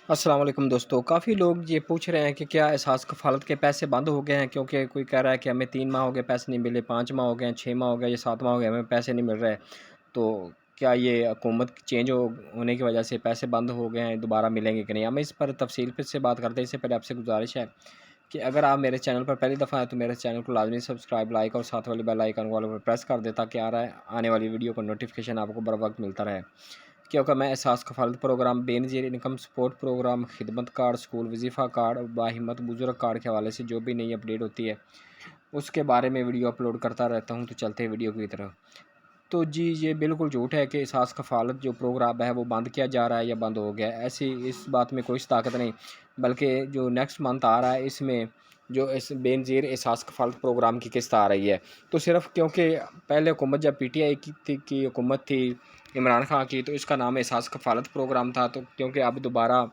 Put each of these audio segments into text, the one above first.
السلام علیکم دوستو، کافی لوگ یہ پوچھ رہے ہیں کہ کیا احساس کفالت کے پیسے بند ہو گئے ہیں، کیونکہ کوئی کہہ رہا ہے کہ ہمیں 3 ماہ ہو گئے پیسے نہیں ملے، 5 ماہ ہو گئے ہیں، 6 ماہ ہو گئے یا 7 ماہ ہو گئے ہمیں پیسے نہیں مل رہے۔ تو کیا یہ حکومت چینج ہونے کی وجہ سے پیسے بند ہو گئے ہیں، دوبارہ ملیں گے کہ نہیں؟ ہم اس پر تفصیل سے بات کرتے ہیں۔ اس سے پہلے آپ سے گزارش ہے کہ اگر آپ میرے چینل پر پہلی دفعہ آئے تو میرے چینل کو لازمی سبسکرائب، لائک اور ساتھ والی بیل آئیکن والے پر پریس کر دیں تاکہ آنے والی ویڈیو کا نوٹیفیکیشن آپ کو بر وقت ملتا رہے۔ کیونکہ میں احساس کفالت پروگرام، بے نظیر انکم سپورٹ پروگرام، خدمت کارڈ، اسکول وظیفہ کارڈ اور باہمت بزرگ کارڈ کے حوالے سے جو بھی نئی اپڈیٹ ہوتی ہے اس کے بارے میں ویڈیو اپلوڈ کرتا رہتا ہوں۔ تو چلتے ہیں ویڈیو کی طرف۔ تو جی یہ بالکل جھوٹ ہے کہ احساس کفالت جو پروگرام ہے وہ بند کیا جا رہا ہے یا بند ہو گیا ہے، ایسی اس بات میں کوئی طاقت نہیں، بلکہ جو نیکسٹ منتھ آ رہا ہے اس میں جو اس بے نظیر احساس کفالت پروگرام کی قسط آ رہی ہے۔ تو صرف کیونکہ پہلے حکومت جب پی ٹی آئی کی حکومت تھی عمران خان کی، تو اس کا نام احساس کفالت پروگرام تھا، تو کیونکہ اب دوبارہ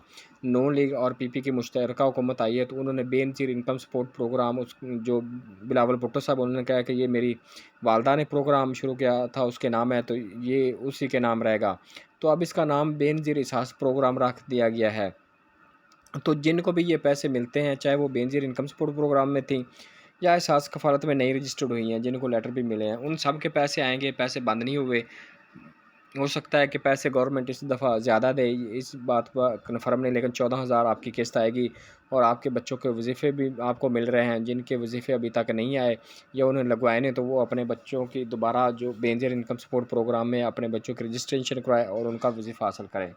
نون لیگ اور پی پی کی مشترکہ حکومت آئی ہے تو انہوں نے بے نظیر انکم سپورٹ پروگرام جو بلاول بھٹو صاحب انہوں نے کہا کہ یہ میری والدہ نے پروگرام شروع کیا تھا اس کے نام ہے تو یہ اسی کے نام رہے گا، تو اب اس کا نام بے نظیر احساس پروگرام رکھ دیا گیا ہے۔ تو جن کو بھی یہ پیسے ملتے ہیں، چاہے وہ بے نظیر انکم سپورٹ پروگرام میں تھیں یا احساس کفالت میں نئی رجسٹرڈ ہوئی ہیں، جن کو لیٹر بھی ملے ہیں، ان سب کے پیسے آئیں گے، پیسے بند نہیں ہوئے۔ ہو سکتا ہے کہ پیسے گورنمنٹ اس دفعہ زیادہ دے، اس بات پر کنفرم نہیں، لیکن 14,000 آپ کی قسط آئے گی اور آپ کے بچوں کے وظیفے بھی آپ کو مل رہے ہیں۔ جن کے وظیفے ابھی تک نہیں آئے یا انہوں نے لگوائے نہیں تو وہ اپنے بچوں کی دوبارہ جو بے نظیر انکم سپورٹ پروگرام میں اپنے بچوں کی رجسٹریشن کرائے اور ان کا وظیفہ حاصل کریں۔